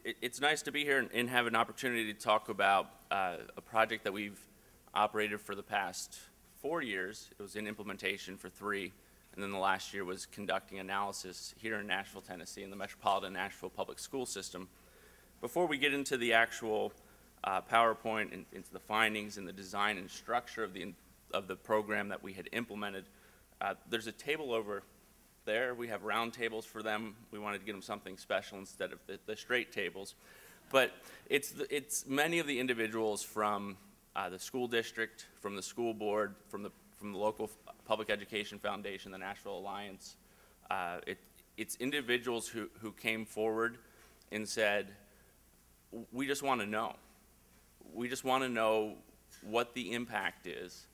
It's nice to be here and have an opportunity to talk about a project that we've operated for the past 4 years. It was in implementation for 3, and then the last year was conducting analysis here in Nashville, Tennessee, in the Metropolitan Nashville Public School System. Before we get into the actual PowerPoint and into the findings and the design and structure of the program that we had implemented, there's a table over there. We have round tables for them. We wanted to get them something special instead of the straight tables. But it's many of the individuals from the school district, from the school board, from the local public education foundation, the Nashville Alliance. It's individuals who came forward and said, we just want to know. We just want to know what the impact is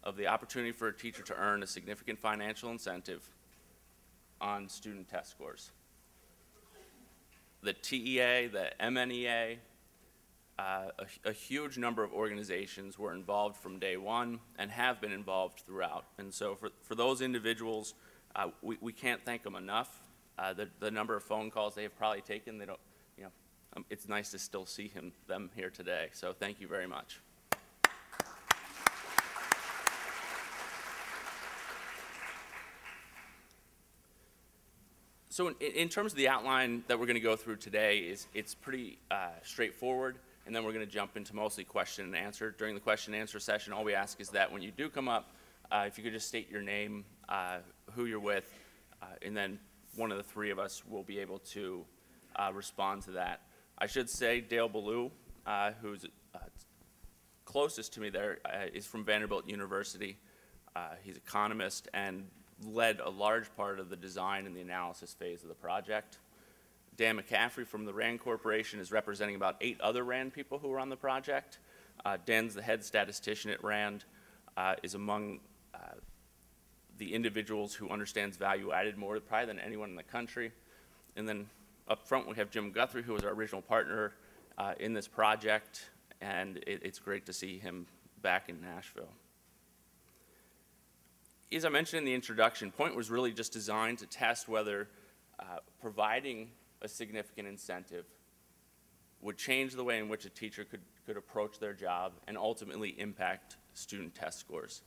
of the opportunity for a teacher to earn a significant financial incentive on student test scores. The TEA, the MNEA, a huge number of organizations were involved from day one and have been involved throughout. And so for those individuals, we can't thank them enough. The number of phone calls they have probably taken, they don't, it's nice to still see them here today. So thank you very much. So in terms of the outline that we're going to go through today, it's pretty straightforward, and then we're going to jump into mostly question and answer. During the question and answer session, all we ask is that when you do come up, if you could just state your name, who you're with, and then one of the 3 of us will be able to respond to that. I should say Dale Ballou, who's closest to me there, is from Vanderbilt University. He's an economist and led a large part of the design and the analysis phase of the project. Dan McCaffrey from the RAND Corporation is representing about 8 other RAND people who are on the project. Dan's the head statistician at RAND, is among the individuals who understands value added more probably than anyone in the country. And then up front we have Jim Guthrie, who was our original partner in this project, and it's great to see him back in Nashville. As I mentioned in the introduction, POINT was really just designed to test whether providing a significant incentive would change the way in which a teacher could approach their job and ultimately impact student test scores.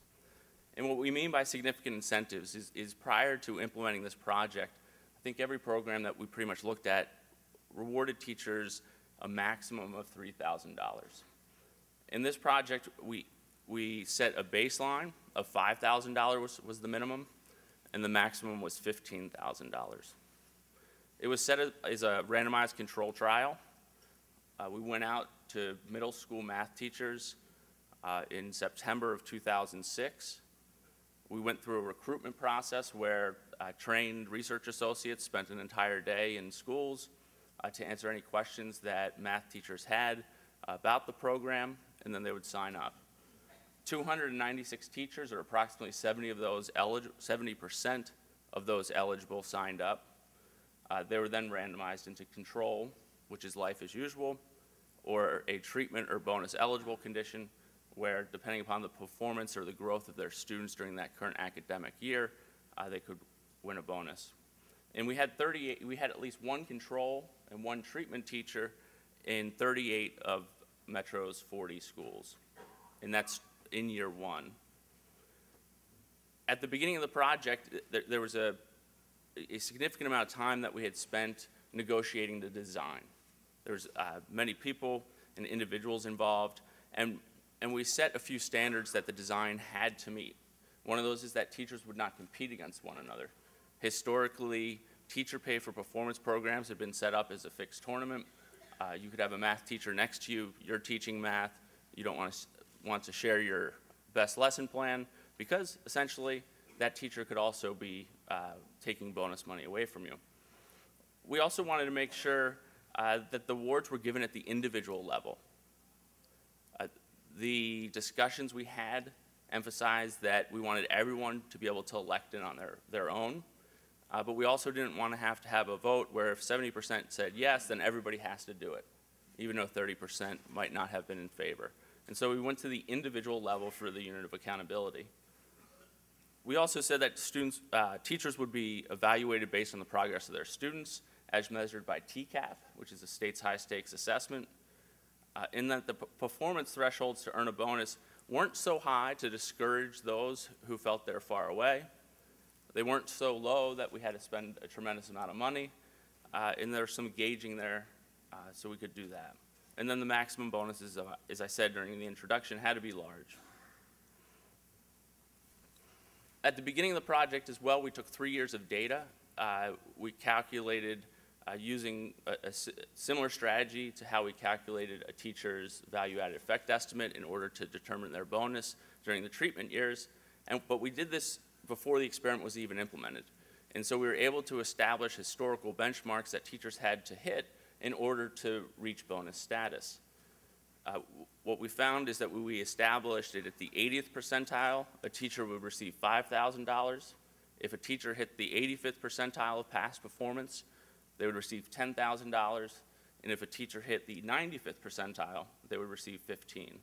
And what we mean by significant incentives is prior to implementing this project, I think every program that we pretty much looked at rewarded teachers a maximum of $3,000. In this project, we set a baseline of $5,000 was the minimum, and the maximum was $15,000. It was set as a randomized control trial. We went out to middle school math teachers in September of 2006. We went through a recruitment process where trained research associates spent an entire day in schools to answer any questions that math teachers had about the program, and then they would sign up. 296 teachers, or approximately 70% of those eligible, signed up. They were then randomized into control, which is life as usual, or a treatment or bonus eligible condition, where depending upon the performance or the growth of their students during that current academic year, they could win a bonus. And we had at least 1 control and 1 treatment teacher in 38 of Metro's 40 schools, and that's in year 1. At the beginning of the project, there was a significant amount of time that we had spent negotiating the design. There was many people and individuals involved, and we set a few standards that the design had to meet. One of those is that teachers would not compete against one another. Historically, teacher pay for performance programs had been set up as a fixed tournament. You could have a math teacher next to you, you're teaching math, you don't want to share your best lesson plan, because essentially that teacher could also be taking bonus money away from you. We also wanted to make sure that the awards were given at the individual level. The discussions we had emphasized that we wanted everyone to be able to elect in on their own, but we also didn't want to have a vote where if 70% said yes, then everybody has to do it, even though 30% might not have been in favor. And so we went to the individual level for the unit of accountability. We also said that teachers would be evaluated based on the progress of their students as measured by TCAP, which is the state's high-stakes assessment, in that the performance thresholds to earn a bonus weren't so high to discourage those who felt they're far away. They weren't so low that we had to spend a tremendous amount of money, and there's some gauging there, so we could do that. And then the maximum bonuses, as I said during the introduction, had to be large. At the beginning of the project as well, we took 3 years of data. We calculated using a similar strategy to how we calculated a teacher's value-added effect estimate in order to determine their bonus during the treatment years. But we did this before the experiment was even implemented. And so we were able to establish historical benchmarks that teachers had to hit in order to reach bonus status. What we found is that when we established it at the 80th percentile, a teacher would receive $5,000. If a teacher hit the 85th percentile of past performance, they would receive $10,000. And if a teacher hit the 95th percentile, they would receive $15,000.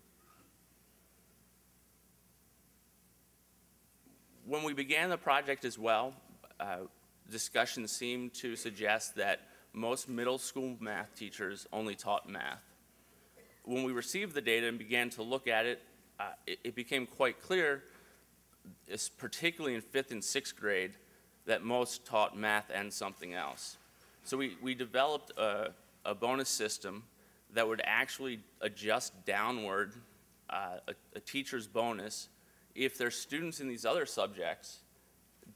When we began the project as well, discussions seemed to suggest that most middle school math teachers only taught math. When we received the data and began to look at it, it became quite clear, particularly in 5th and 6th grade, that most taught math and something else. So we developed a bonus system that would actually adjust downward a teacher's bonus if their students in these other subjects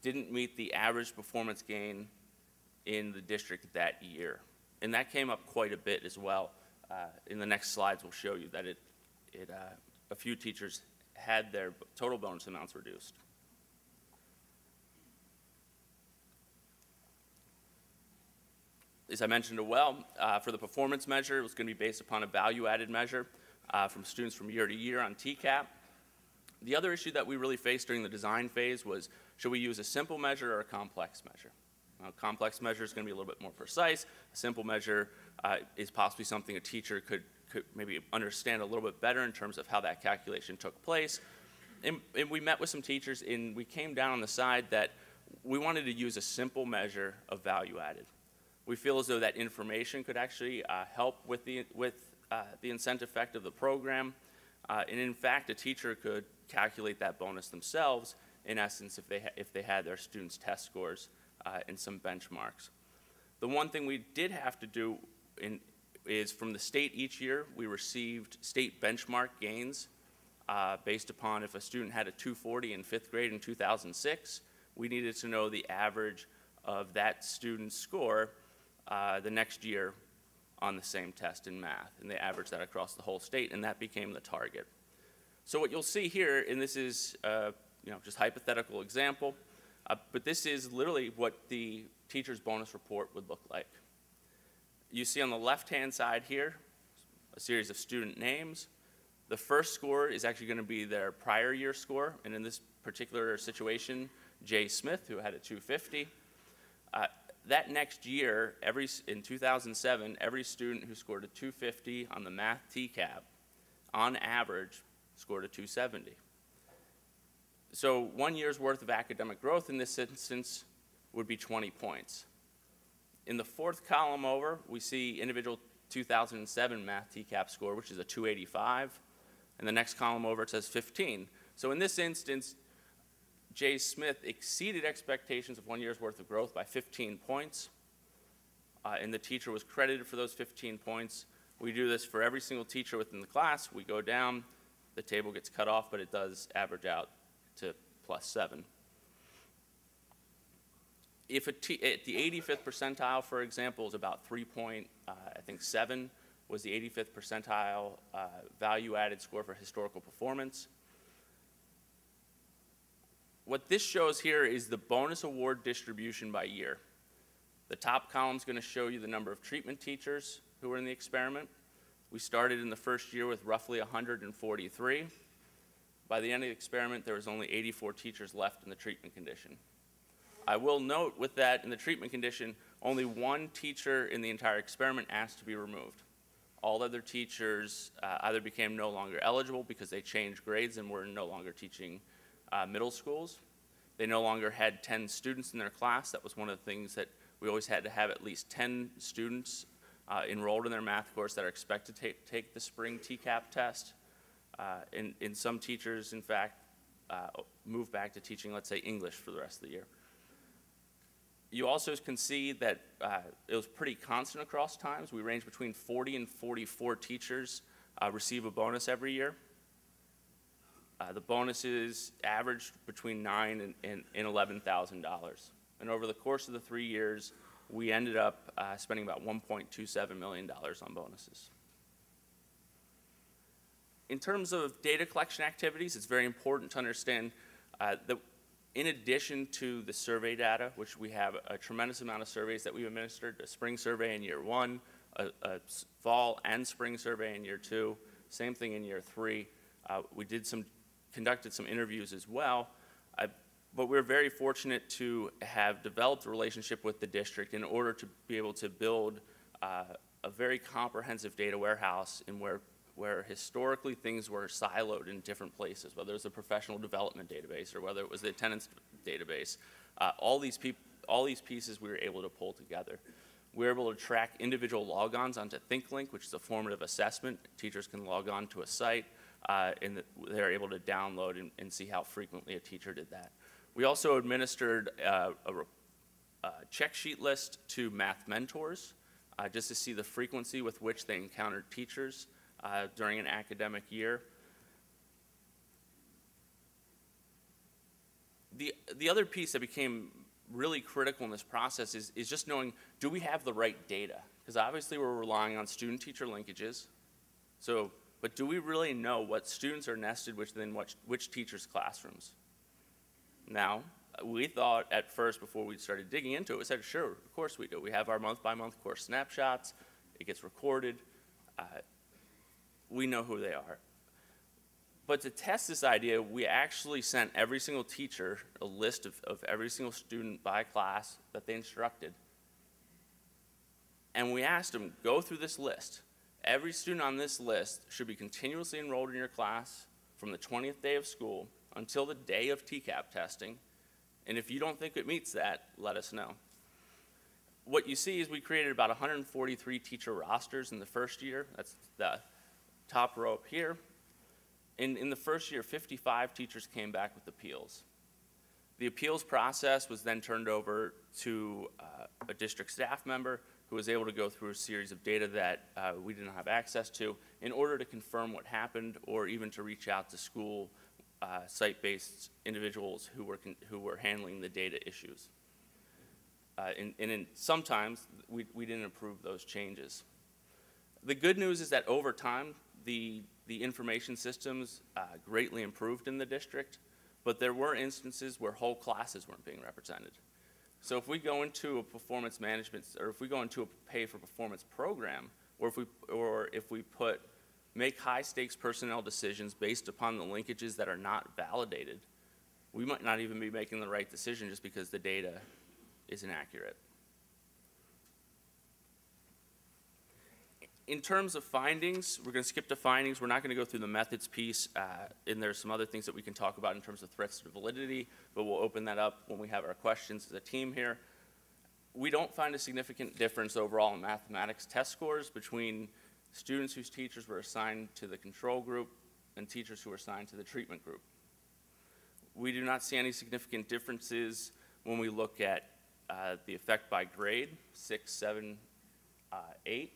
didn't meet the average performance gain in the district that year. And that came up quite a bit as well. In the next slides, we'll show you that a few teachers had their total bonus amounts reduced. As I mentioned for the performance measure, it was going to be based upon a value-added measure from students from year to year on TCAP. The other issue that we really faced during the design phase was, should we use a simple measure or a complex measure? A complex measure is going to be a little bit more precise. A simple measure is possibly something a teacher could maybe understand a little bit better in terms of how that calculation took place. And we met with some teachers, and we came down on the side that we wanted to use a simple measure of value added. We feel as though that information could actually help with the incentive effect of the program. And in fact, a teacher could calculate that bonus themselves, in essence, if they had their students' test scores and some benchmarks. The one thing we did have to do is from the state each year, we received state benchmark gains based upon if a student had a 240 in 5th grade in 2006, we needed to know the average of that student's score the next year on the same test in math, and they averaged that across the whole state, and that became the target. So what you'll see here, and this is just hypothetical example, but this is literally what the teacher's bonus report would look like. You see on the left-hand side here a series of student names. The first score is actually going to be their prior year score, and in this particular situation, Jay Smith, who had a 250. That next year, in 2007, every student who scored a 250 on the math TCAP, on average, scored a 270. So 1 year's worth of academic growth in this instance would be 20 points. In the fourth column over, we see individual 2007 math TCAP score, which is a 285. And the next column over, it says 15. So in this instance, Jay Smith exceeded expectations of 1 year's worth of growth by 15 points. And the teacher was credited for those 15 points. We do this for every single teacher within the class. We go down, the table gets cut off, but it does average out to +7. If at the 85th percentile, for example, is about 3.7 was the 85th percentile value-added score for historical performance. What this shows here is the bonus award distribution by year. The top column is going to show you the number of treatment teachers who were in the experiment. We started in the first year with roughly 143. By the end of the experiment, there was only 84 teachers left in the treatment condition. I will note with that, in the treatment condition, only one teacher in the entire experiment asked to be removed. All other teachers either became no longer eligible because they changed grades and were no longer teaching middle schools. They no longer had 10 students in their class. That was one of the things that We always had to have at least 10 students enrolled in their math course that are expected to take the spring TCAP test. And some teachers, in fact, move back to teaching, let's say, English for the rest of the year. You also can see that it was pretty constant across times. We range between 40 and 44 teachers receive a bonus every year. The bonuses averaged between $9,000 and $11,000. And over the course of the 3 years, we ended up spending about $1.27 million on bonuses. In terms of data collection activities, it's very important to understand that in addition to the survey data, which we have a tremendous amount of surveys that we've administered, a spring survey in year 1, a fall and spring survey in year 2, same thing in year 3. We conducted some interviews as well, but we're very fortunate to have developed a relationship with the district in order to be able to build a very comprehensive data warehouse in where historically things were siloed in different places, whether it was a professional development database or whether it was the attendance database. All these pieces we were able to pull together. We were able to track individual logons onto ThinkLink, which is a formative assessment. Teachers can log on to a site, and they're able to download and see how frequently a teacher did that. We also administered a check sheet list to math mentors, just to see the frequency with which they encountered teachers during an academic year. The other piece that became really critical in this process is just knowing, do we have the right data? Because obviously we're relying on student-teacher linkages. But do we really know what students are nested within which teachers' classrooms? Now, we thought at first, before we started digging into it, we said, sure, of course we do. We have our month-by-month course snapshots. It gets recorded. We know who they are. But to test this idea, we actually sent every single teacher a list of every single student by class that they instructed. And we asked them, go through this list. Every student on this list should be continuously enrolled in your class from the 20th day of school until the day of TCAP testing. And if you don't think it meets that, let us know. What you see is we created about 143 teacher rosters in the first year. That's the top row up here. In the first year, 55 teachers came back with appeals. The appeals process was then turned over to a district staff member who was able to go through a series of data that we didn't have access to in order to confirm what happened, or even to reach out to school site-based individuals who were handling the data issues. And sometimes we didn't approve those changes. The good news is that over time, the information systems greatly improved in the district, but there were instances where whole classes weren't being represented. So if we go into a performance management, or if we go into a pay-for-performance program, or if we make high-stakes personnel decisions based upon the linkages that are not validated, we might not even be making the right decision just because the data is inaccurate. In terms of findings, we're going to skip to findings. We're not going to go through the methods piece, and there's some other things that we can talk about in terms of threats to validity, but we'll open that up when we have our questions as a team here. We don't find a significant difference overall in mathematics test scores between students whose teachers were assigned to the control group and teachers who were assigned to the treatment group. We do not see any significant differences when we look at the effect by grade, 6, 7, 8.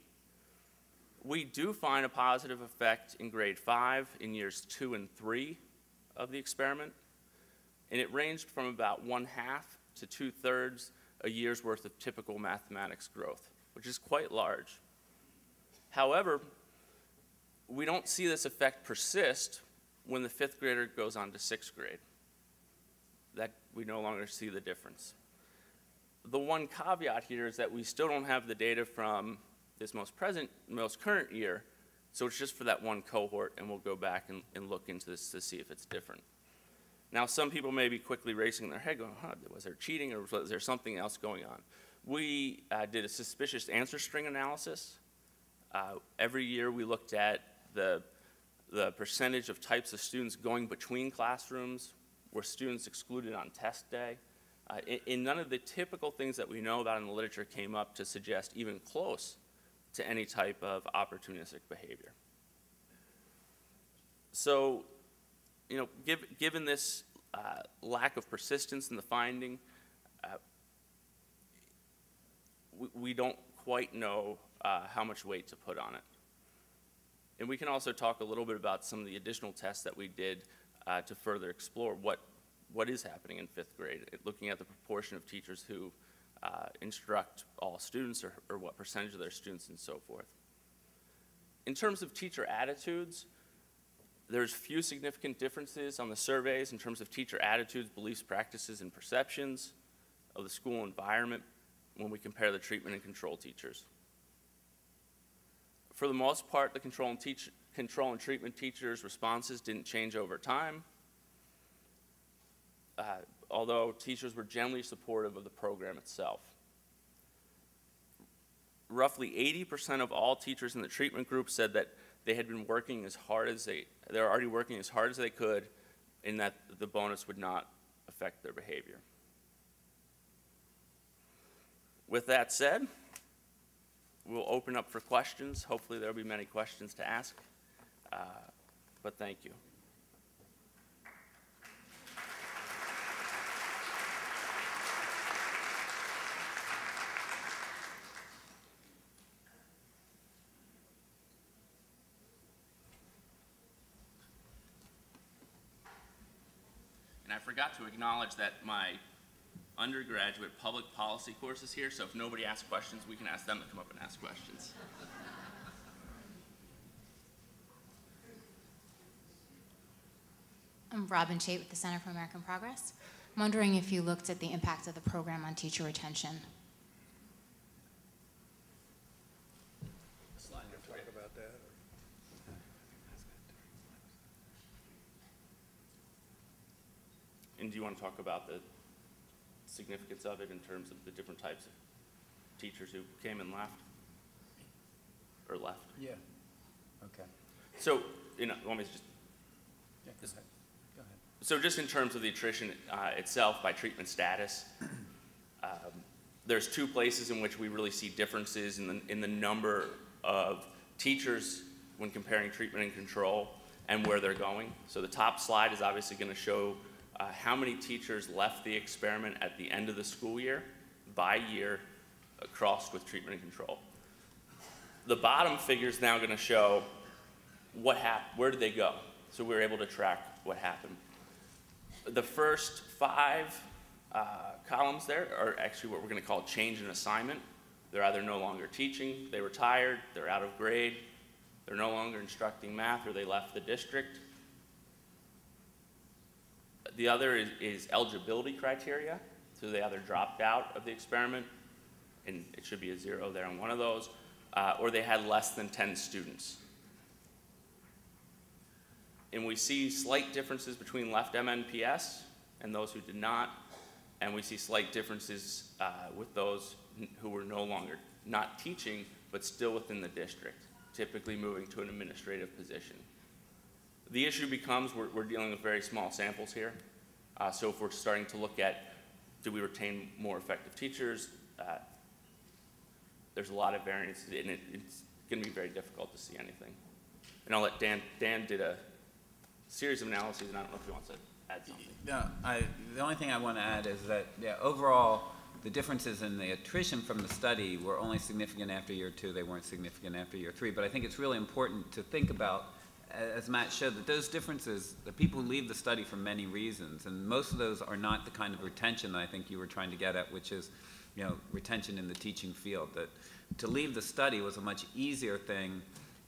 We do find a positive effect in grade 5 in years 2 and 3 of the experiment, and it ranged from about 1/2 to 2/3 a year's worth of typical mathematics growth, which is quite large. However, we don't see this effect persist when the 5th grader goes on to 6th grade. That we no longer see the difference. The one caveat here is that we still don't have the data from this most current year, so it's just for that one cohort, and we'll go back and look into this to see if it's different. Now, some people may be quickly racing their head going, was there cheating, or was there something else going on? We did a suspicious answer string analysis. Every year we looked at the percentage of types of students going between classrooms. Were students excluded on test day? In none of the typical things that we know about in the literature came up to suggest even close to any type of opportunistic behavior. So, given this lack of persistence in the finding, we don't quite know how much weight to put on it. And we can also talk a little bit about some of the additional tests that we did to further explore what is happening in 5th grade, looking at the proportion of teachers who instruct all students or what percentage of their students and so forth. In terms of teacher attitudes, there's few significant differences on the surveys in terms of teacher attitudes, beliefs, practices, and perceptions of the school environment when we compare the treatment and control teachers. For the most part, the control and treatment teachers' responses didn't change over time, although teachers were generally supportive of the program itself. Roughly 80% of all teachers in the treatment group said that they had been working as hard as they were already working as hard as they could, and that the bonus would not affect their behavior. With that said, we'll open up for questions. Hopefully there will be many questions to ask, but thank you. And I forgot to acknowledge that my undergraduate public policy course is here, so if nobody asks questions, we can ask them to come up and ask questions. I'm Robin Chait with the Center for American Progress. I'm wondering if you looked at the impact of the program on teacher retention. About that. And do you want to talk about the significance of it in terms of the different types of teachers who came and left? Or left? Yeah. Okay. So, want me to just... Yeah, go ahead. Go ahead. So just in terms of the attrition itself by treatment status, there's 2 places in which we really see differences in the number of teachers when comparing treatment and control and where they're going. So the top slide is obviously going to show how many teachers left the experiment at the end of the school year by year crossed with treatment and control. The bottom figure is now going to show where did they go. So we were able to track what happened. The first 5 columns there are actually what we're going to call change in assignment. They're either no longer teaching, they retired, they're out of grade, they're no longer instructing math, or they left the district. The other is eligibility criteria. So they either dropped out of the experiment, and it should be a 0 there on one of those, or they had less than 10 students. And we see slight differences between left MNPS and those who did not, and we see slight differences with those who were no longer not teaching, but still within the district, typically moving to an administrative position. The issue becomes we're dealing with very small samples here. So if we're starting to look at, do we retain more effective teachers, there's a lot of variance, and it's going to be very difficult to see anything. And I'll let Dan did a series of analyses, and I don't know if he wants to add something. No, the only thing I want to add is that, overall, the differences in the attrition from the study were only significant after year 2. They weren't significant after year 3. But I think it's really important to think about, as Matt showed, that those differences, the people who leave the study for many reasons, and most of those are not the kind of retention that I think you were trying to get at, which is, retention in the teaching field. That to leave the study was a much easier thing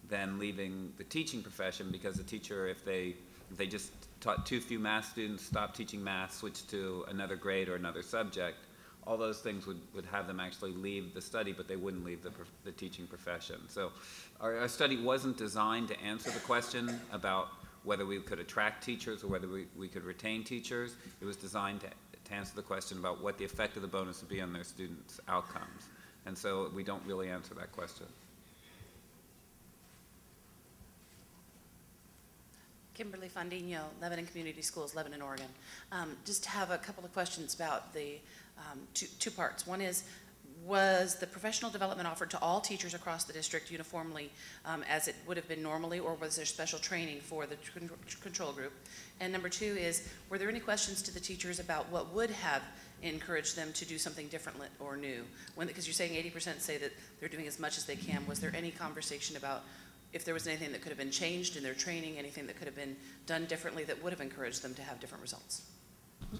than leaving the teaching profession, because the teacher, if they just taught too few math students, stopped teaching math, switched to another grade or another subject, all those things would have them actually leave the study, but they wouldn't leave the teaching profession. So our study wasn't designed to answer the question about whether we could attract teachers or whether we could retain teachers. It was designed to answer the question about what the effect of the bonus would be on their students' outcomes. And so we don't really answer that question. Kimberly Fondino, Lebanon Community Schools, Lebanon, Oregon. Just have a couple of questions about the two parts. One is, was the professional development offered to all teachers across the district uniformly as it would have been normally, or was there special training for the control group? And number two is, were there any questions to the teachers about what would have encouraged them to do something different or new? Because you're saying 80% say that they're doing as much as they can. Was there any conversation about if there was anything that could have been changed in their training, anything that could have been done differently that would have encouraged them to have different results?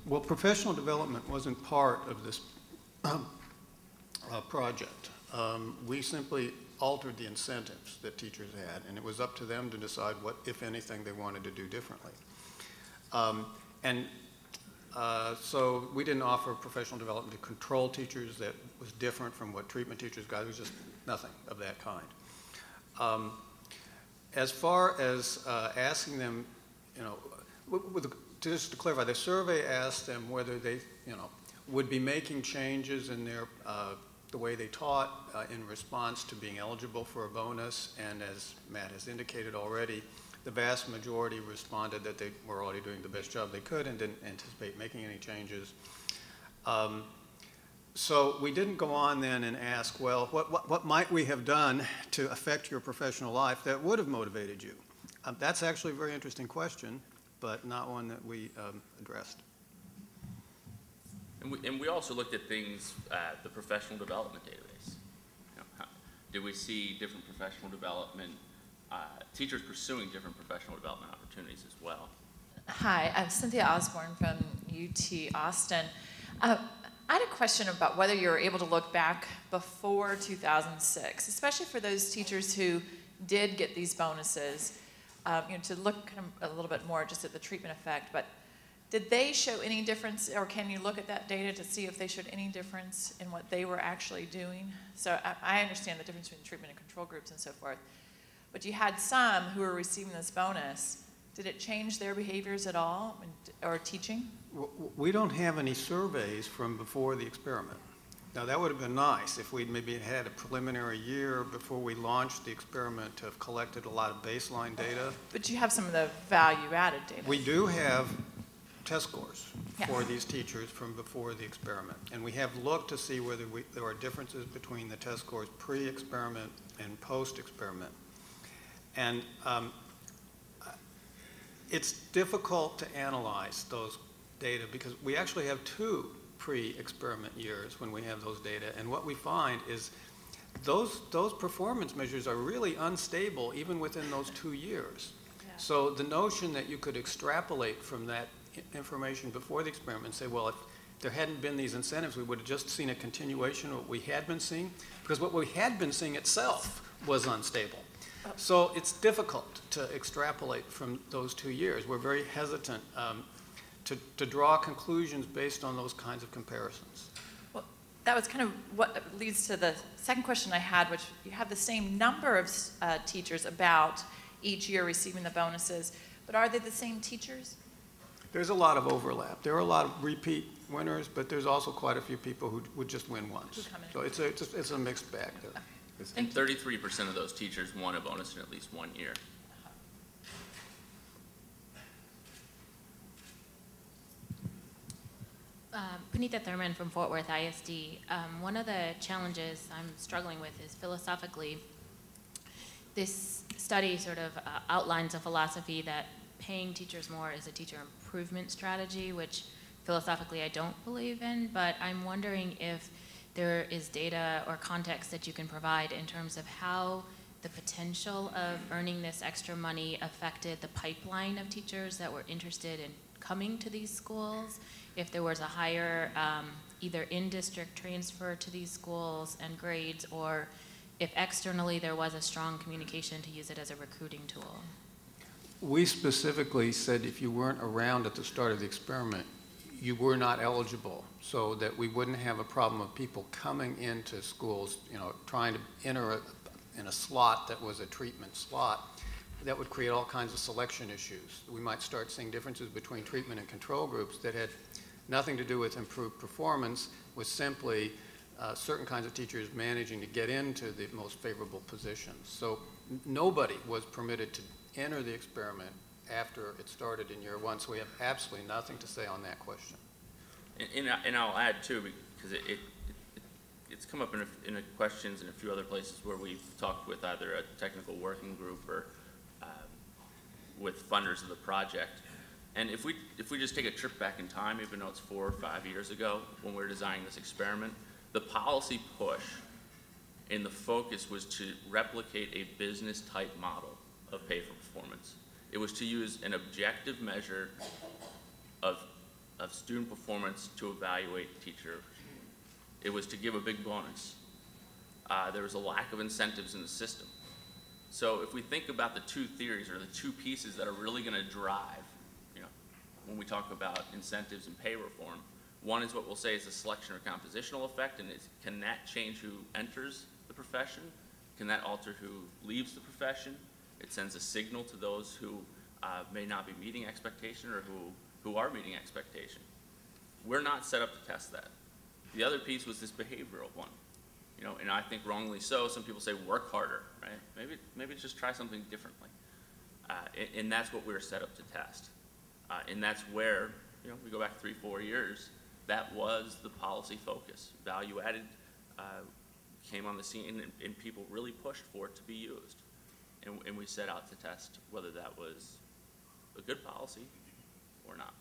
Well, professional development wasn't part of this project. We simply altered the incentives that teachers had, and it was up to them to decide what, if anything, they wanted to do differently. So we didn't offer professional development to control teachers that was different from what treatment teachers got. It was just nothing of that kind. As far as asking them, you know, just to clarify, the survey asked them whether they, you know, would be making changes in their the way they taught in response to being eligible for a bonus, and as Matt has indicated already, the vast majority responded that they were already doing the best job they could and didn't anticipate making any changes. So we didn't go on then and ask, well, what might we have done to affect your professional life that would have motivated you? That's actually a very interesting question, but not one that we addressed. And we also looked at things, the professional development database. You know, did we see different professional development, teachers pursuing different professional development opportunities as well? Hi, I'm Cynthia Osborne from UT Austin. I had a question about whether you were able to look back before 2006, especially for those teachers who did get these bonuses, you know, to look kind of a little bit more just at the treatment effect. But did they show any difference, or can you look at that data to see if they showed any difference in what they were actually doing? So I understand the difference between treatment and control groups and so forth. But you had some who were receiving this bonus. Did it change their behaviors at all, or teaching? We don't have any surveys from before the experiment. Now, that would have been nice if we'd maybe had a preliminary year before we launched the experiment to have collected a lot of baseline data. But you have some of the value-added data. We do have test scores for these teachers from before the experiment. And we have looked to see whether there are differences between the test scores pre-experiment and post-experiment. And it's difficult to analyze those data because we actually have two pre-experiment years when we have those data. And what we find is those performance measures are really unstable even within those 2 years. Yeah. So the notion that you could extrapolate from that information before the experiment and say, well, if there hadn't been these incentives, we would have just seen a continuation of what we had been seeing, because what we had been seeing itself was unstable. So it's difficult to extrapolate from those 2 years. We're very hesitant to draw conclusions based on those kinds of comparisons. Well, that was kind of what leads to the second question I had, which you have the same number of teachers about each year receiving the bonuses, but are they the same teachers? There's a lot of overlap. There are a lot of repeat winners, but there's also quite a few people who would just win once. So it's a mixed bag. And 33% of those teachers won a bonus in at least 1 year. Punita Thurman from Fort Worth ISD. One of the challenges I'm struggling with is philosophically, this study sort of outlines a philosophy that paying teachers more is a teacher improvement strategy, which philosophically I don't believe in, but I'm wondering if there is data or context that you can provide in terms of how the potential of earning this extra money affected the pipeline of teachers that were interested in coming to these schools, if there was a higher either in-district transfer to these schools and grades, or if externally there was a strong communication to use it as a recruiting tool. We specifically said if you weren't around at the start of the experiment, you were not eligible, so that we wouldn't have a problem of people coming into schools, you know, trying to enter in a slot that was a treatment slot. That would create all kinds of selection issues. We might start seeing differences between treatment and control groups that had nothing to do with improved performance, with simply certain kinds of teachers managing to get into the most favorable positions. So nobody was permitted to enter the experiment after it started in year one, so we have absolutely nothing to say on that question. And I'll add too, because it's come up in the questions in a few other places where we've talked with either a technical working group or with funders of the project. And if we just take a trip back in time, even though it's 4 or 5 years ago when we were designing this experiment, the policy push and the focus was to replicate a business type model of pay for performance. It was to use an objective measure of student performance to evaluate teacher. It was to give a big bonus. There was a lack of incentives in the system. So if we think about the two theories or the two pieces that are really going to drive, you know, when we talk about incentives and pay reform, one is what we'll say is the selection or compositional effect, and can that change who enters the profession? Can that alter who leaves the profession? It sends a signal to those who may not be meeting expectation or who are meeting expectation. We're not set up to test that. The other piece was this behavioral one. You know, and I think wrongly so, some people say work harder, right? Maybe just try something differently. And that's what we're set up to test. And that's where, you know, we go back 3-4 years, that was the policy focus. Value added came on the scene and people really pushed for it to be used. And we set out to test whether that was a good policy or not.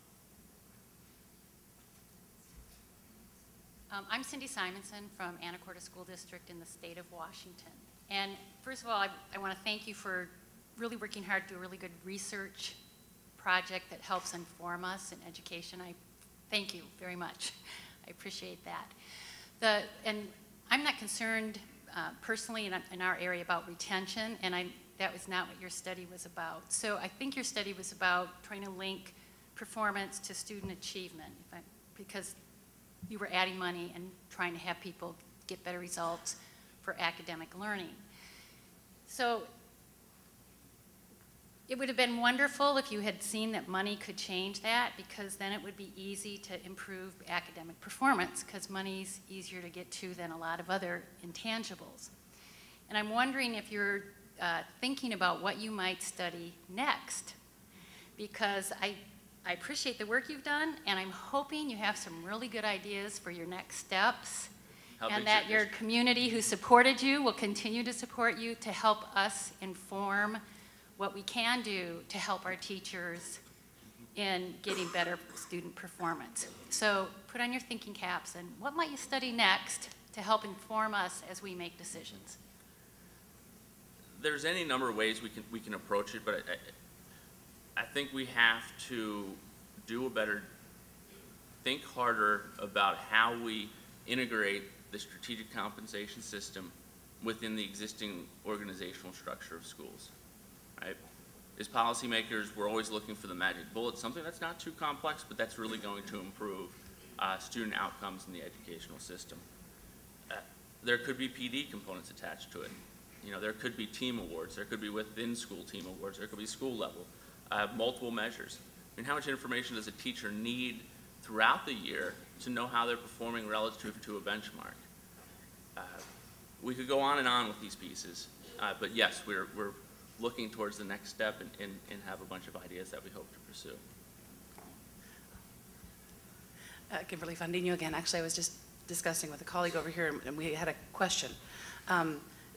I'm Cindy Simonson from Anacortes School District in the state of Washington. And first of all, I want to thank you for really working hard to do a really good research project that helps inform us in education. I thank you very much. I appreciate that. And I'm not concerned personally in our area about retention, and that was not what your study was about. So I think your study was about trying to link performance to student achievement, because you were adding money and trying to have people get better results for academic learning. So it would have been wonderful if you had seen that money could change that, because then it would be easy to improve academic performance, because money's easier to get to than a lot of other intangibles. And I'm wondering if you're thinking about what you might study next, because I appreciate the work you've done, and I'm hoping you have some really good ideas for your next steps, and that your community who supported you will continue to support you to help us inform what we can do to help our teachers in getting better student performance. So put on your thinking caps, and what might you study next to help inform us as we make decisions? There's any number of ways we can approach it, but I think we have to do a better, think harder about how we integrate the strategic compensation system within the existing organizational structure of schools, right? As policymakers, we're always looking for the magic bullet, something that's not too complex, but that's really going to improve student outcomes in the educational system. There could be PD components attached to it. You know, there could be team awards, there could be within school team awards, there could be school level. Multiple measures. I mean, how much information does a teacher need throughout the year to know how they're performing relative to a benchmark? We could go on and on with these pieces, but yes, we're looking towards the next step and have a bunch of ideas that we hope to pursue. Kimberly Fandino again. Actually, I was just discussing with a colleague over here, and we had a question.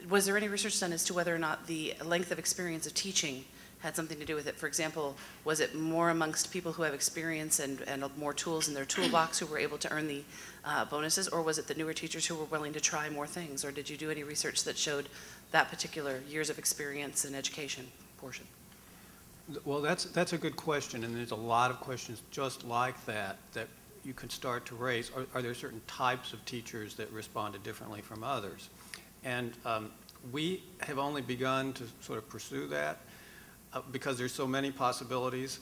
Was there any research done as to whether or not the length of experience of teaching had something to do with it? For example, was it more amongst people who have experience and more tools in their toolbox who were able to earn the bonuses, or was it the newer teachers who were willing to try more things? Or did you do any research that showed that particular years of experience and education portion? Well, that's a good question, and there's a lot of questions just like that you could start to raise. Are there certain types of teachers that responded differently from others? And we have only begun to sort of pursue that because there's so many possibilities.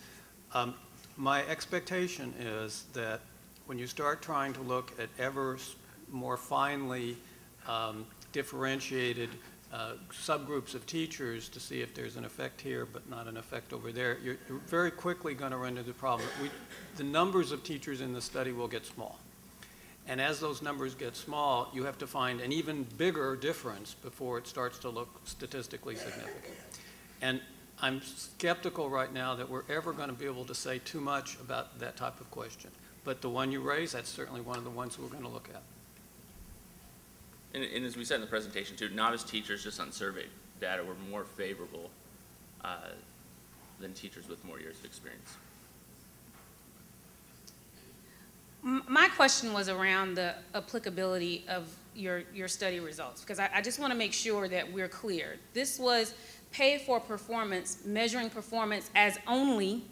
My expectation is that when you start trying to look at ever more finely differentiated subgroups of teachers to see if there's an effect here but not an effect over there, you're very quickly going to run into the problem. The numbers of teachers in the study will get small. And as those numbers get small, you have to find an even bigger difference before it starts to look statistically significant. And I'm skeptical right now that we're ever going to be able to say too much about that type of question. But the one you raise, that's certainly one of the ones we're going to look at. And as we said in the presentation too, novice teachers just on survey data were more favorable than teachers with more years of experience. My question was around the applicability of your study results, because I just want to make sure that we're clear. This was pay for performance, measuring performance as only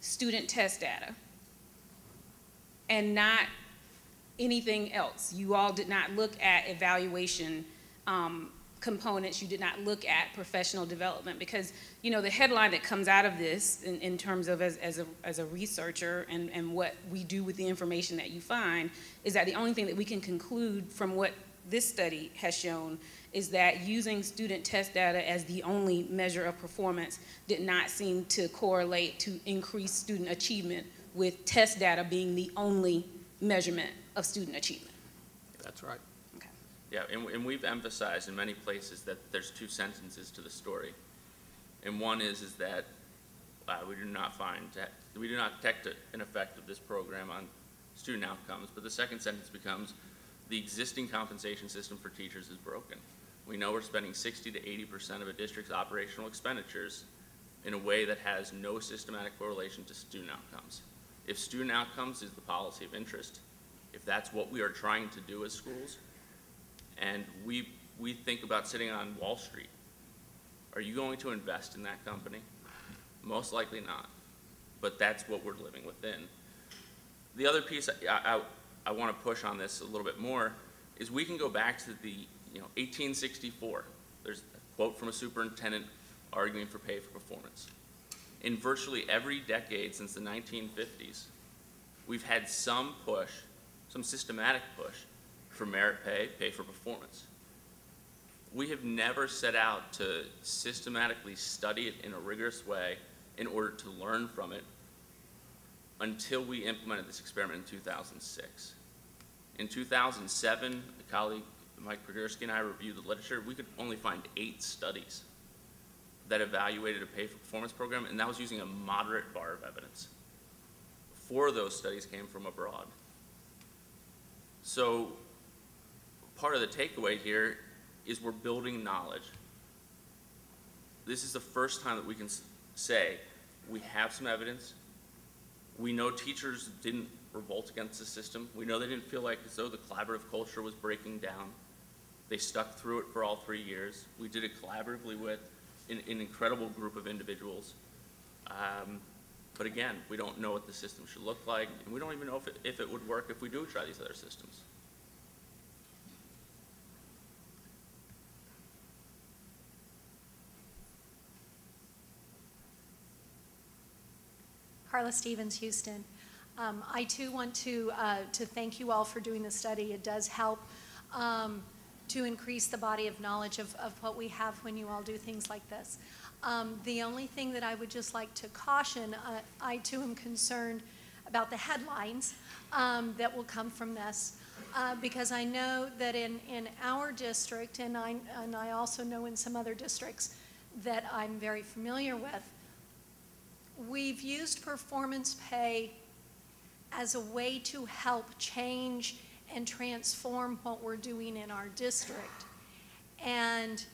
student test data and not anything else. You all did not look at evaluation components. You did not look at professional development, because you know the headline that comes out of this in terms of as a researcher and what we do with the information that you find is that the only thing that we can conclude from what this study has shown is that using student test data as the only measure of performance did not seem to correlate to increased student achievement, with test data being the only measurement of student achievement. That's right. Okay. Yeah, and we've emphasized in many places that there's two sentences to the story. And one is that we do not detect an effect of this program on student outcomes, but the second sentence becomes, the existing compensation system for teachers is broken. We know we're spending 60 to 80% of a district's operational expenditures in a way that has no systematic correlation to student outcomes. If student outcomes is the policy of interest, if that's what we are trying to do as schools, and we think about sitting on Wall Street, are you going to invest in that company? Most likely not, but that's what we're living within. The other piece I want to push on this a little bit more is we can go back to the 1864. There's a quote from a superintendent arguing for pay for performance. In virtually every decade since the 1950s, we've had some push, some systematic push for merit pay, pay for performance. We have never set out to systematically study it in a rigorous way in order to learn from it until we implemented this experiment in 2006. In 2007, a colleague, Mike Pogorski, and I reviewed the literature. We could only find 8 studies that evaluated a pay for performance program, and that was using a moderate bar of evidence. 4 of those studies came from abroad. So part of the takeaway here is we're building knowledge. This is the first time that we can say we have some evidence. We know teachers didn't revolt against the system. We know they didn't feel like as though the collaborative culture was breaking down. They stuck through it for all 3 years. We did it collaboratively with an incredible group of individuals. But again, we don't know what the system should look like, and we don't even know if it would work if we do try these other systems. Carla Stevens, Houston. I too want to thank you all for doing the study. It does help to increase the body of knowledge of what we have when you all do things like this. The only thing that I would just like to caution, I too am concerned about the headlines that will come from this, because I know that in our district, and I also know in some other districts that I'm very familiar with, we've used performance pay as a way to help change and transform what we're doing in our district. And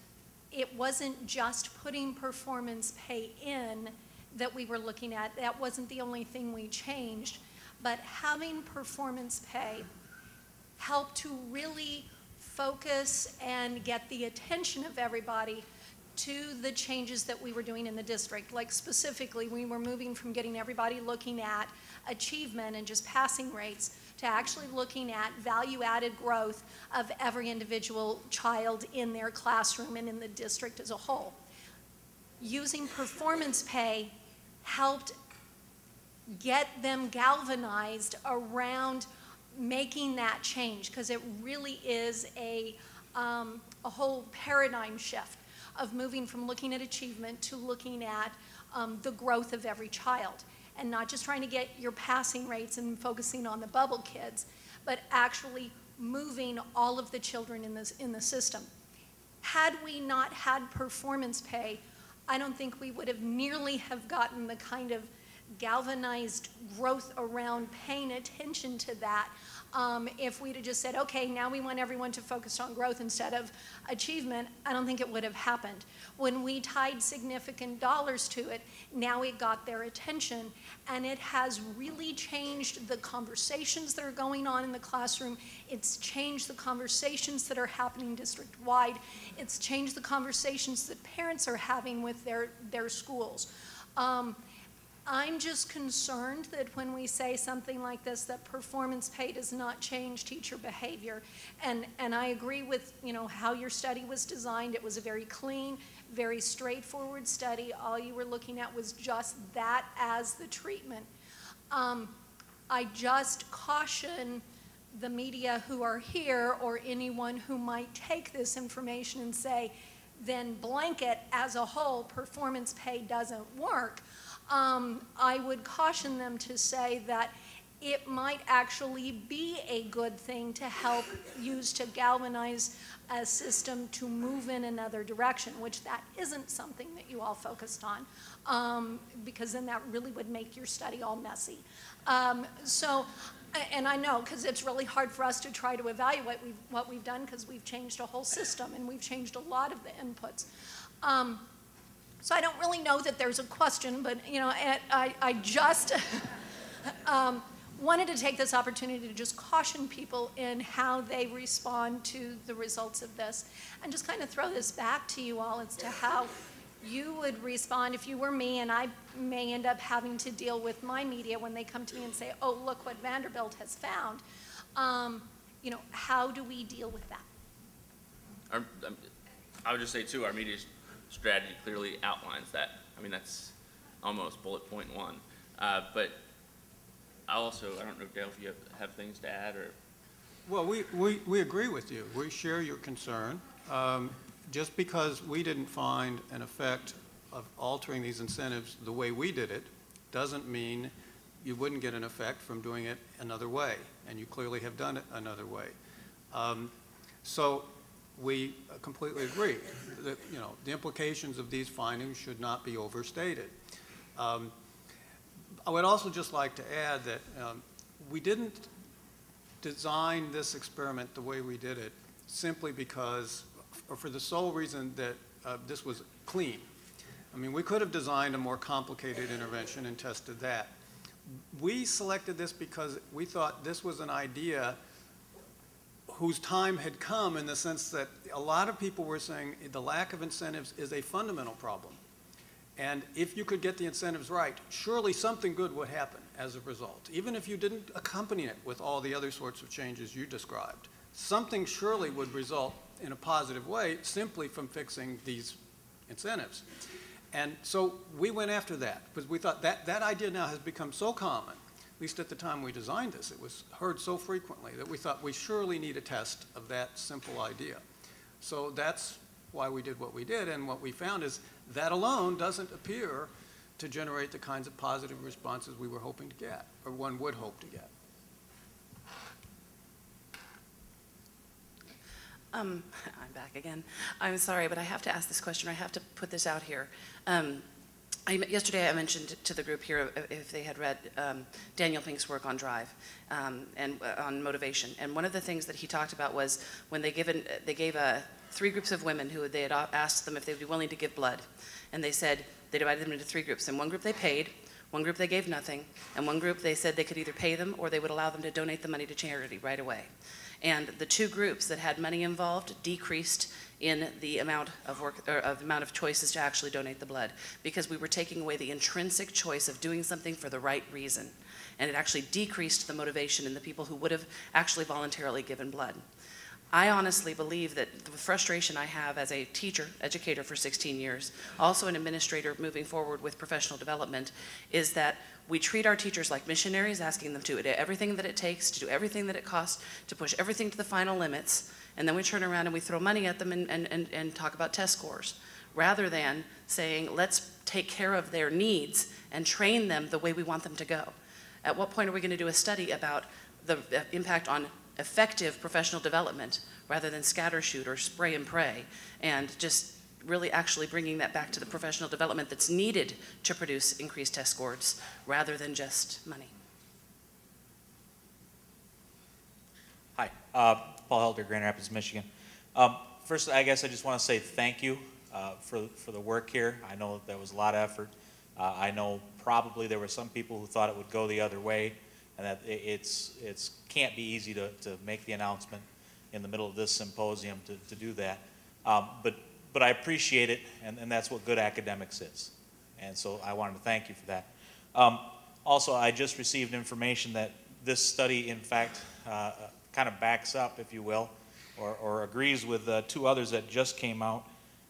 it wasn't just putting performance pay in that we were looking at. That wasn't the only thing we changed. But having performance pay helped to really focus and get the attention of everybody to the changes that we were doing in the district. Like specifically, we were moving from getting everybody looking at achievement and just passing rates to actually looking at value-added growth of every individual child in their classroom and in the district as a whole. Using performance pay helped get them galvanized around making that change, because it really is a whole paradigm shift of moving from looking at achievement to looking at the growth of every child, and not just trying to get your passing rates and focusing on the bubble kids, but actually moving all of the children in the system. Had we not had performance pay, I don't think we would have nearly have gotten the kind of galvanized growth around paying attention to that if we'd have just said, okay, now we want everyone to focus on growth instead of achievement. I don't think it would have happened. When we tied significant dollars to it, now it got their attention, and it has really changed the conversations that are going on in the classroom. It's changed the conversations that are happening district-wide. It's changed the conversations that parents are having with their schools. I'm just concerned that when we say something like this, that performance pay does not change teacher behavior. And I agree with, you know, how your study was designed. It was a very clean, very straightforward study. All you were looking at was just that as the treatment. I just caution the media who are here or anyone who might take this information and say, then blanket as a whole, performance pay doesn't work. I would caution them to say that it might actually be a good thing to help use to galvanize a system to move in another direction, which that isn't something that you all focused on, because then that really would make your study all messy. And I know, because it's really hard for us to try to evaluate what we've done, because we've changed a whole system and we've changed a lot of the inputs. So I don't really know that there's a question, but you know, I just wanted to take this opportunity to just caution people in how they respond to the results of this, and just kind of throw this back to you all as to how you would respond if you were me, and I may end up having to deal with my media when they come to me and say, oh, look what Vanderbilt has found. You know, how do we deal with that? I would just say too, our media strategy clearly outlines that. I mean, that's almost bullet point 1. But I don't know, Dale, if you have things to add or. Well, we agree with you. We share your concern. Just because we didn't find an effect of altering these incentives the way we did it doesn't mean you wouldn't get an effect from doing it another way, and you clearly have done it another way. So we completely agree that, you know, the implications of these findings should not be overstated. I would also just like to add that we didn't design this experiment the way we did it simply because, or for the sole reason that this was clean. I mean, we could have designed a more complicated intervention and tested that. We selected this because we thought this was an idea whose time had come, in the sense that a lot of people were saying the lack of incentives is a fundamental problem. And if you could get the incentives right, surely something good would happen as a result. Even if you didn't accompany it with all the other sorts of changes you described, something surely would result in a positive way simply from fixing these incentives. And so we went after that because we thought that idea now has become so common, at least at the time we designed this, it was heard so frequently that we thought we surely need a test of that simple idea. So that's why we did what we did, and what we found is that alone doesn't appear to generate the kinds of positive responses we were hoping to get, or one would hope to get. I'm back again. I'm sorry, but I have to ask this question. I have to put this out here. Yesterday I mentioned to the group here if they had read Daniel Pink's work on drive and on motivation. And one of the things that he talked about was when they gave 3 groups of women who they had asked them if they would be willing to give blood. And they said, they divided them into 3 groups. In one group they paid, one group they gave nothing, and one group they said they could either pay them or they would allow them to donate the money to charity right away. And the 2 groups that had money involved decreased in the amount of work, or the amount of choices to actually donate the blood, because we were taking away the intrinsic choice of doing something for the right reason. And it actually decreased the motivation in the people who would have actually voluntarily given blood. I honestly believe that the frustration I have as a teacher, educator for 16 years, also an administrator moving forward with professional development, is that we treat our teachers like missionaries, asking them to do everything that it takes, to do everything that it costs, to push everything to the final limits, and then we turn around and we throw money at them and talk about test scores, rather than saying, let's take care of their needs and train them the way we want them to go. At what point are we going to do a study about the impact on effective professional development rather than scattershot or spray and pray and just really actually bringing that back to the professional development that's needed to produce increased test scores rather than just money. Hi, Paul Helder, Grand Rapids, Michigan. First, I guess I just want to say thank you for the work here. I know that was a lot of effort. I know probably there were some people who thought it would go the other way, and that it's can't be easy to make the announcement in the middle of this symposium to do that. But I appreciate it, and that's what good academics is. And so I wanted to thank you for that. Also, I just received information that this study, in fact, kind of backs up, if you will, or agrees with two others that just came out.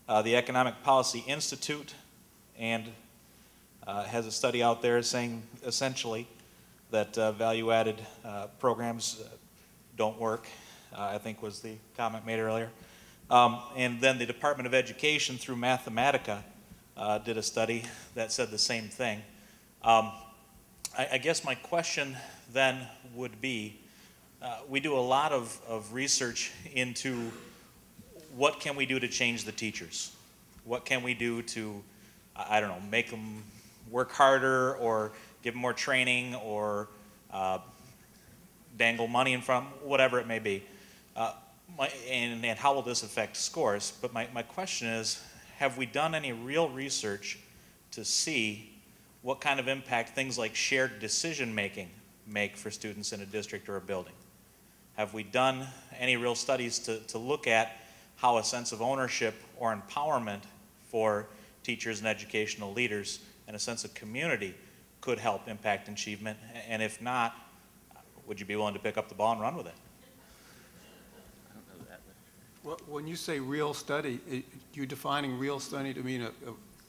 The Economic Policy Institute and has a study out there saying essentially that value-added programs don't work, I think was the comment made earlier. And then the Department of Education through Mathematica did a study that said the same thing. I guess my question then would be, we do a lot of research into what can we do to change the teachers? What can we do to, I don't know, make them work harder or give them more training or dangle money in front, whatever it may be. And how will this affect scores? But my question is, have we done any real research to see what kind of impact things like shared decision making make for students in a district or a building? Have we done any real studies to look at how a sense of ownership or empowerment for teachers and educational leaders and a sense of community could help impact achievement? And if not, would you be willing to pick up the ball and run with it? I don't know that. Well, when you say real study, you're defining real study to mean a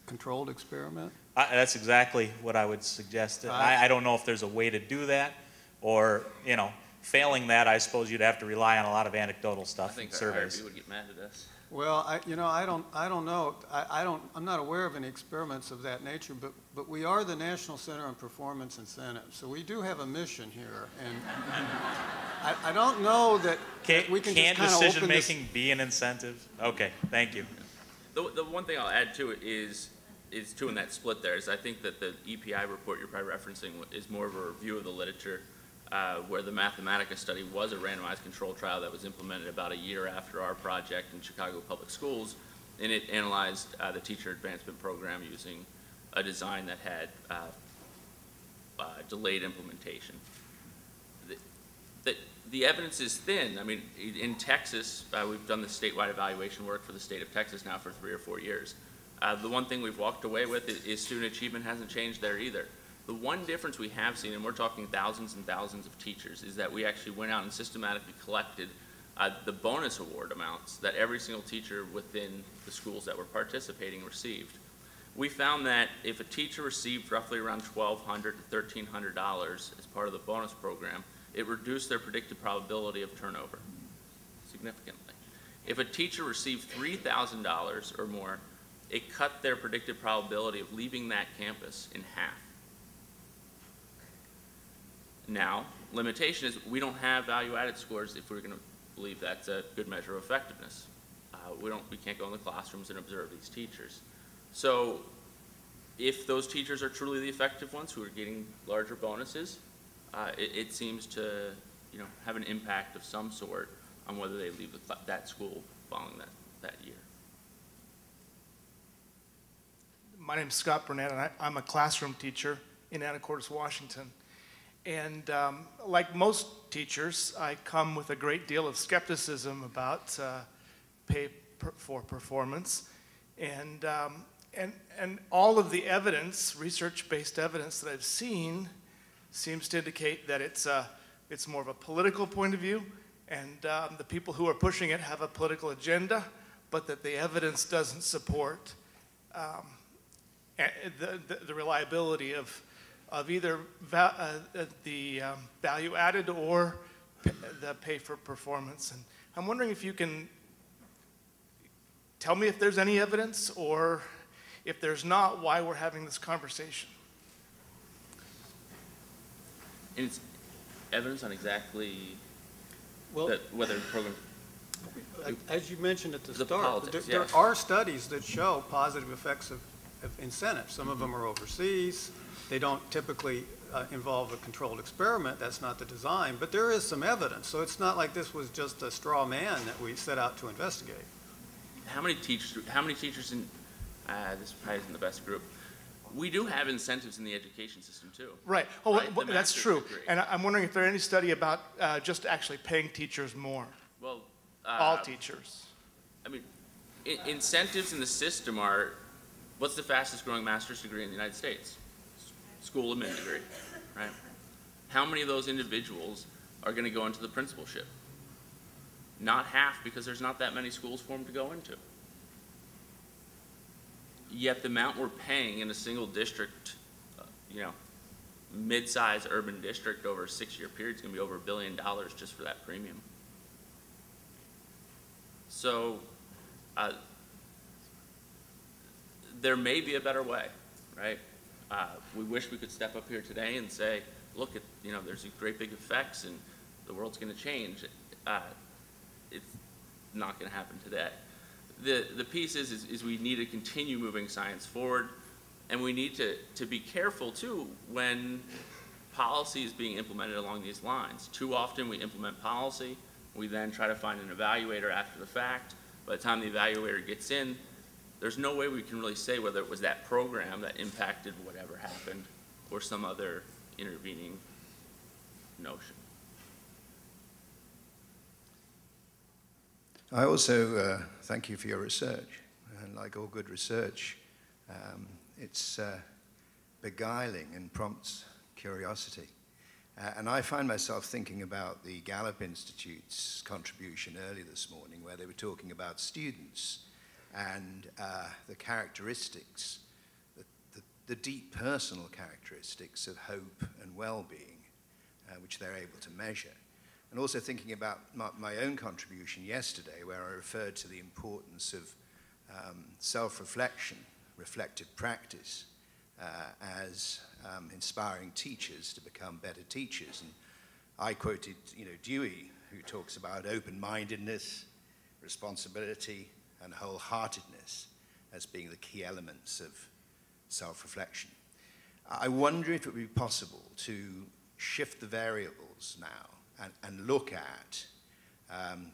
controlled experiment? That's exactly what I would suggest. I don't know if there's a way to do that, or, you know, failing that, I suppose you'd have to rely on a lot of anecdotal stuff. I think and our surveys. IRB would get mad at us. Well, I don't know. I'm not aware of any experiments of that nature, but we are the National Center on Performance Incentives, so we do have a mission here, and I don't know that we can just kind of open this. Can decision-making be an incentive? Okay, thank you. The one thing I'll add to it is too in that split there is I think that the EPI report you're probably referencing is more of a review of the literature, where the Mathematica study was a randomized controlled trial that was implemented about a year after our project in Chicago Public Schools, and it analyzed the teacher advancement program using a design that had delayed implementation. The evidence is thin. I mean, in Texas, we've done the statewide evaluation work for the state of Texas now for 3 or 4 years. The one thing we've walked away with is student achievement hasn't changed there either. The one difference we have seen, and we're talking thousands and thousands of teachers, is that we actually went out and systematically collected the bonus award amounts that every single teacher within the schools that were participating received. We found that if a teacher received roughly around $1,200 to $1,300 as part of the bonus program, it reduced their predicted probability of turnover significantly. If a teacher received $3,000 or more, it cut their predicted probability of leaving that campus in half. Now, limitation is we don't have value-added scores if we're going to believe that's a good measure of effectiveness. We can't go in the classrooms and observe these teachers. So if those teachers are truly the effective ones who are getting larger bonuses, it seems to have an impact of some sort on whether they leave that school following that year. My name is Scott Burnett, and I'm a classroom teacher in Anacortes, Washington. And like most teachers, I come with a great deal of skepticism about pay for performance. And all of the evidence, research-based evidence that I've seen, seems to indicate that it's more of a political point of view, and the people who are pushing it have a political agenda, but that the evidence doesn't support the reliability of either the value added or the pay for performance. And I'm wondering if you can tell me if there's any evidence, or if there's not, why we're having this conversation. And it's evidence on exactly Well, whether the program. as you mentioned at the The start, politics, there yes. are studies that show positive effects of incentives. Some of them are overseas. They don't typically involve a controlled experiment. That's not the design, but there is some evidence. So it's not like this was just a straw man that we set out to investigate. How many teachers in, this probably isn't the best group, we do have incentives in the education system too. Right. Oh, right? well, The that's master's true. degree. And I'm wondering if there are any study about just actually paying teachers more, Well, all teachers. I mean, incentives in the system are, what's the fastest growing master's degree in the United States? School admin degree, right? How many of those individuals are going to go into the principalship? Not half, because there's not that many schools for them to go into. Yet the amount we're paying in a single district, mid-sized urban district over a 6-year period is going to be over $1 billion just for that premium. So there may be a better way, right? We wish we could step up here today and say, look, there's these great big effects and the world's going to change. It's not going to happen today. The piece is we need to continue moving science forward, and we need to be careful too when policy is being implemented along these lines. Too often we implement policy, we then try to find an evaluator after the fact. By the time the evaluator gets in, there's no way we can really say whether it was that program that impacted whatever happened or some other intervening notion. I also thank you for your research. And like all good research, it's beguiling and prompts curiosity. And I find myself thinking about the Gallup Institute's contribution earlier this morning, where they were talking about students and the characteristics, the deep personal characteristics of hope and well-being, which they're able to measure. And also thinking about my own contribution yesterday, where I referred to the importance of self-reflection, reflective practice, as inspiring teachers to become better teachers. And I quoted, Dewey, who talks about open-mindedness, responsibility, and wholeheartedness as being the key elements of self-reflection. I wonder if it would be possible to shift the variables now and look at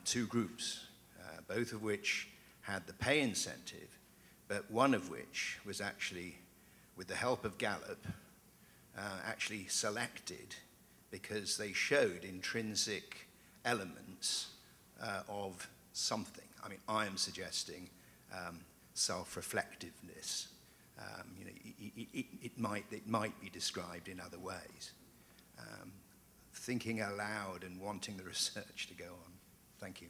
two groups, both of which had the pay incentive, but one of which was actually, with the help of Gallup, actually selected because they showed intrinsic elements of something. I mean, I am suggesting self-reflectiveness. It might be described in other ways. Thinking aloud and wanting the research to go on. Thank you.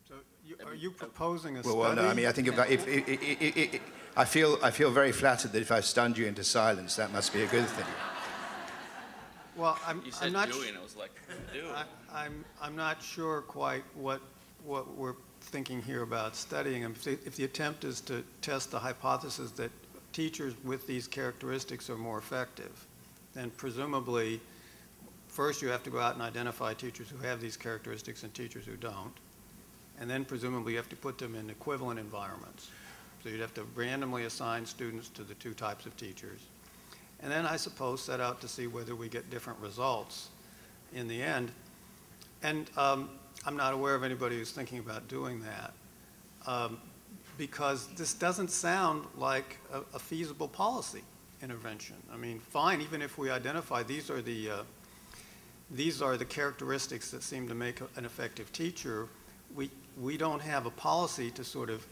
So are you proposing a Well, study? no, I mean, I think I feel very flattered that if I've stunned you into silence, that must be a good thing. Well, You said I'm not. Dewey, and I was like, Dewey. I'm not sure quite what we're thinking here about studying. If the attempt is to test the hypothesis that teachers with these characteristics are more effective, then presumably, first you have to go out and identify teachers who have these characteristics and teachers who don't. And then presumably you have to put them in equivalent environments. So you'd have to randomly assign students to the two types of teachers. And then I suppose set out to see whether we get different results in the end. And I'm not aware of anybody who's thinking about doing that because this doesn't sound like a feasible policy intervention. I mean, fine, even if we identify these are the characteristics that seem to make an effective teacher, we don't have a policy to sort of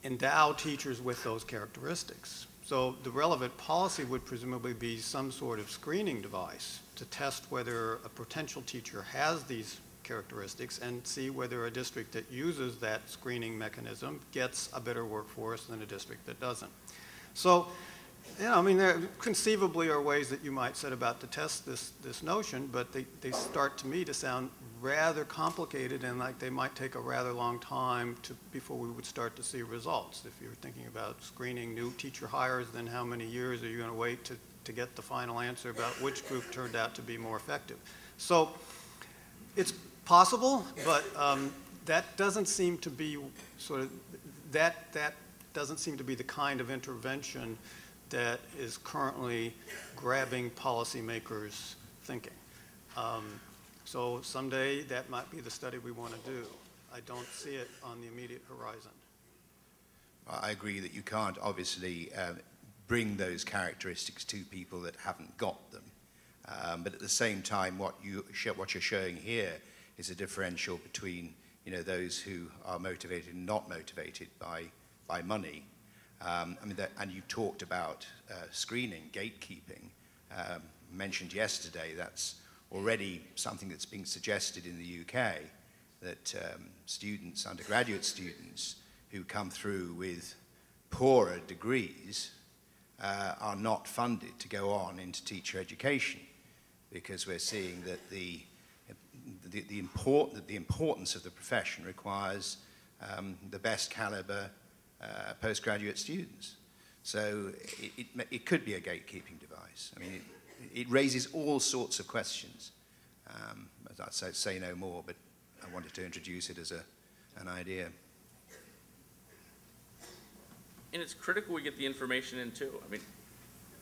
endow teachers with those characteristics. So the relevant policy would presumably be some sort of screening device to test whether a potential teacher has these characteristics and see whether a district that uses that screening mechanism gets a better workforce than a district that doesn't. So, I mean, there conceivably are ways that you might set about to test this notion, but they start to me to sound rather complicated and like they might take a rather long time before we would start to see results. If you're thinking about screening new teacher hires, then how many years are you going to wait to get the final answer about which group turned out to be more effective? So it's possible, but that doesn't seem to be that doesn't seem to be the kind of intervention that is currently grabbing policymakers' thinking. So someday that might be the study we want to do. I don't see it on the immediate horizon. I agree that you can't obviously bring those characteristics to people that haven't got them. But at the same time, what you're showing here is a differential between those who are motivated and not motivated by money. And you talked about screening, gatekeeping. Mentioned yesterday, that's already something that's being suggested in the UK, that students, undergraduate students, who come through with poorer degrees are not funded to go on into teacher education, because we're seeing that the importance of the profession requires the best caliber postgraduate students. So it could be a gatekeeping device. I mean, it raises all sorts of questions. I'd say no more, but I wanted to introduce it as an idea. And it's critical we get the information in too. I mean,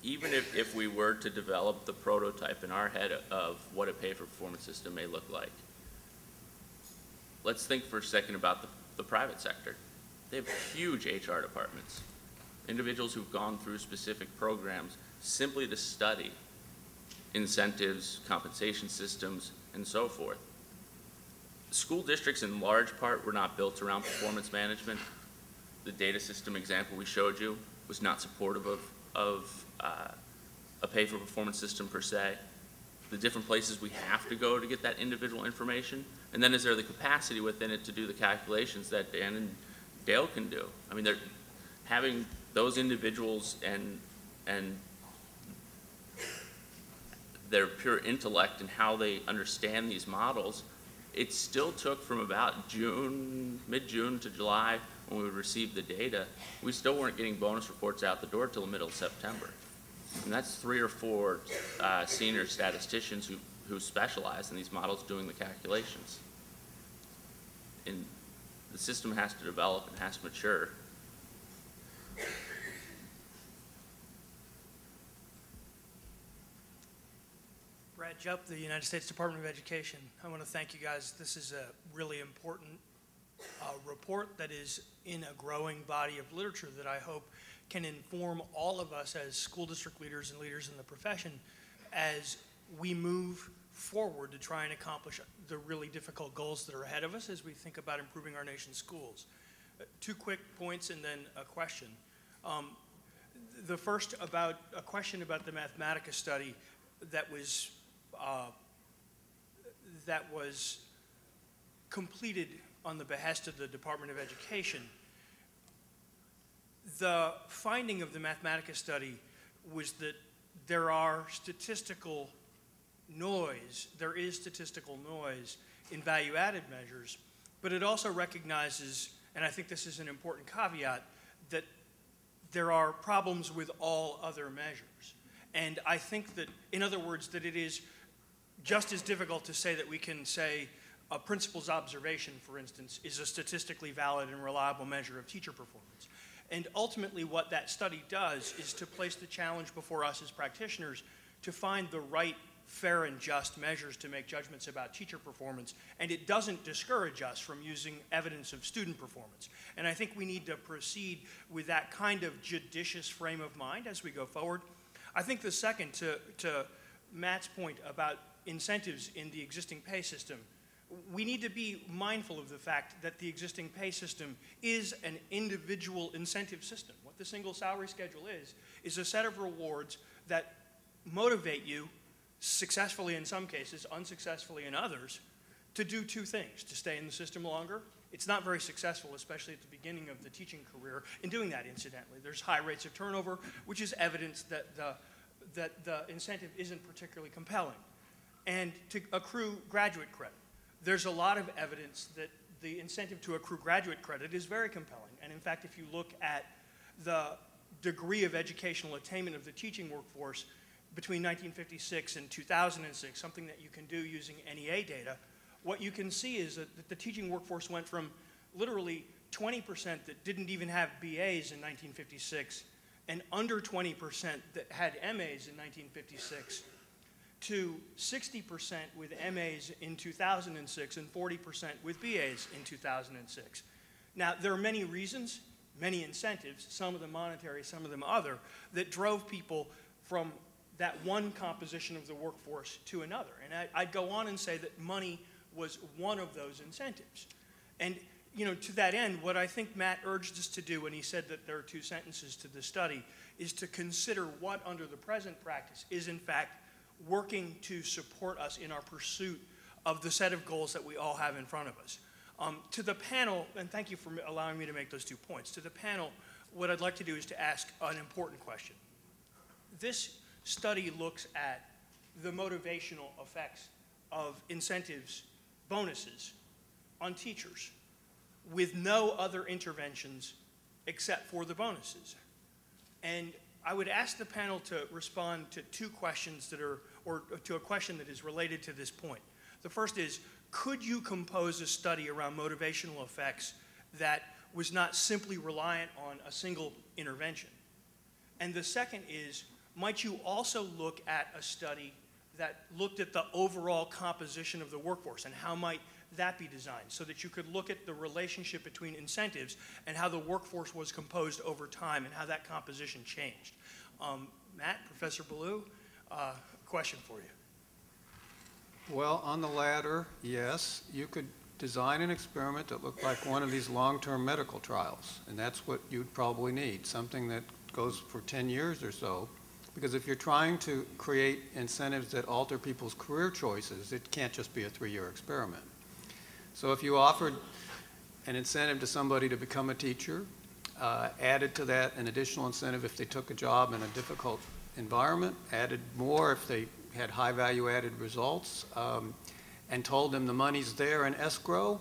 even if we were to develop the prototype in our head of what a pay-for-performance system may look like, let's think for a second about the private sector. They have huge HR departments, individuals who've gone through specific programs simply to study incentives, compensation systems, and so forth. School districts in large part were not built around performance management. The data system example we showed you was not supportive of a pay-for-performance system per se. The different places we have to go to get that individual information, and then is there the capacity within it to do the calculations that Dan and Dale can do? I mean, they're having those individuals and their pure intellect and how they understand these models. It still took from about mid-June to July when we would receive the data. We still weren't getting bonus reports out the door till the middle of September. And that's 3 or 4 senior statisticians who specialize in these models doing the calculations. And the system has to develop and has to mature. Brad Jupp, the United States Department of Education. I want to thank you guys. This is a really important report that is in a growing body of literature that I hope can inform all of us as school district leaders and leaders in the profession as we move forward to try and accomplish the really difficult goals that are ahead of us as we think about improving our nation's schools. 2 quick points and then a question. The first about a question about the Mathematica study that was completed on the behest of the Department of Education. The finding of the Mathematica study was that there is statistical noise in value-added measures, but it also recognizes, and I think this is an important caveat, that there are problems with all other measures. And I think that, in other words, that it is just as difficult to say that we can say a principal's observation, for instance, is a statistically valid and reliable measure of teacher performance. And ultimately what that study does is to place the challenge before us as practitioners to find the right, fair, and just measures to make judgments about teacher performance. And it doesn't discourage us from using evidence of student performance. And I think we need to proceed with that kind of judicious frame of mind as we go forward. I think the second, to Matt's point about incentives in the existing pay system, we need to be mindful of the fact that the existing pay system is an individual incentive system. What the single salary schedule is a set of rewards that motivate you, successfully in some cases, unsuccessfully in others, to do 2 things: to stay in the system longer. It's not very successful, especially at the beginning of the teaching career, in doing that, incidentally. There's high rates of turnover, which is evidence that the incentive isn't particularly compelling. And to accrue graduate credit. there's a lot of evidence that the incentive to accrue graduate credit is very compelling. And in fact, if you look at the degree of educational attainment of the teaching workforce between 1956 and 2006, something that you can do using NEA data, what you can see is that the teaching workforce went from literally 20% that didn't even have BAs in 1956 and under 20% that had MAs in 1956 to 60% with MAs in 2006 and 40% with BAs in 2006. Now, there are many reasons, many incentives, some of them monetary, some of them other, that drove people from that one composition of the workforce to another. And I'd go on and say that money was one of those incentives. And to that end, what I think Matt urged us to do when he said that there are 2 sentences to the study is to consider what under the present practice is in fact working to support us in our pursuit of the set of goals that we all have in front of us. To the panel, and thank you for allowing me to make those 2 points, to the panel, what I'd like to do is to ask an important question. This study looks at the motivational effects of incentives, bonuses, on teachers with no other interventions except for the bonuses. And I would ask the panel to respond to 2 questions that are, or to a question that is related to this point. The first is, could you compose a study around motivational effects that was not simply reliant on a single intervention? And the second is, might you also look at a study that looked at the overall composition of the workforce, and how might that be designed so that you could look at the relationship between incentives and how the workforce was composed over time and how that composition changed? Matt, Professor Ballou, question for you. Well, on the latter, yes, you could design an experiment that looked like one of these long-term medical trials, and that's what you'd probably need, something that goes for 10 years or so, because if you're trying to create incentives that alter people's career choices, it can't just be a 3-year experiment. So if you offered an incentive to somebody to become a teacher, added to that an additional incentive if they took a job in a difficult environment, added more if they had high value added results, and told them the money's there in escrow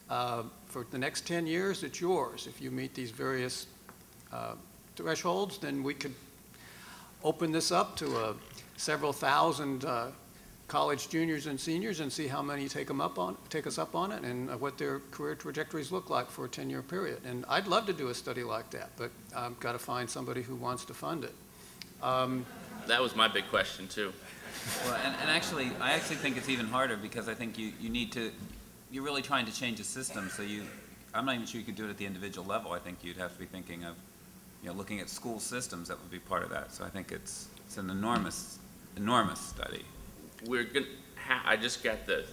for the next 10 years, it's yours. If you meet these various thresholds, then we could open this up to several thousand college juniors and seniors and see how many take us up on it, and what their career trajectories look like for a 10-year period. And I'd love to do a study like that, but I've got to find somebody who wants to fund it. That was my big question too. Well, and actually, I actually think it's even harder, because I think you need to, you're really trying to change a system, so I'm not even sure you could do it at the individual level. I think you'd have to be thinking of, looking at school systems that would be part of that. So I think it's an enormous, enormous study. We're going I just got the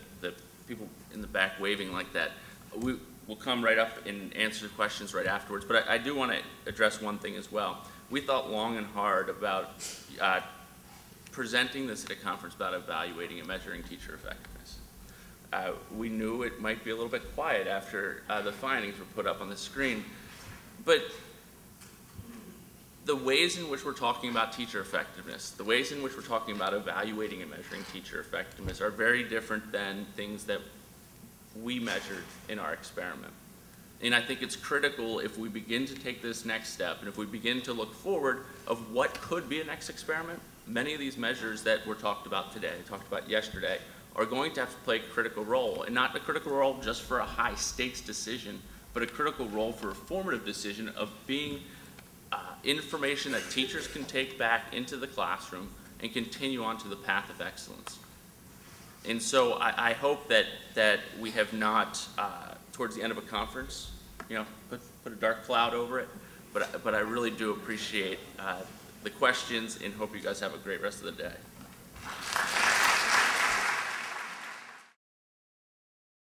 people in the back waving like that. We'll come right up and answer questions right afterwards, but I do want to address one thing as well. We thought long and hard about presenting this at a conference about evaluating and measuring teacher effectiveness. We knew it might be a little bit quiet after the findings were put up on the screen, but the ways in which we're talking about teacher effectiveness, the ways in which we're talking about evaluating and measuring teacher effectiveness are very different than things that we measured in our experiment. And I think it's critical, if we begin to take this next step and if we begin to look forward of what could be a next experiment, many of these measures that were talked about today, talked about yesterday, are going to have to play a critical role, and not a critical role just for a high stakes decision, but a critical role for a formative decision of being information that teachers can take back into the classroom and continue on to the path of excellence. And so I hope that we have not, towards the end of a conference, put a dark cloud over it, but I really do appreciate the questions, and hope you guys have a great rest of the day.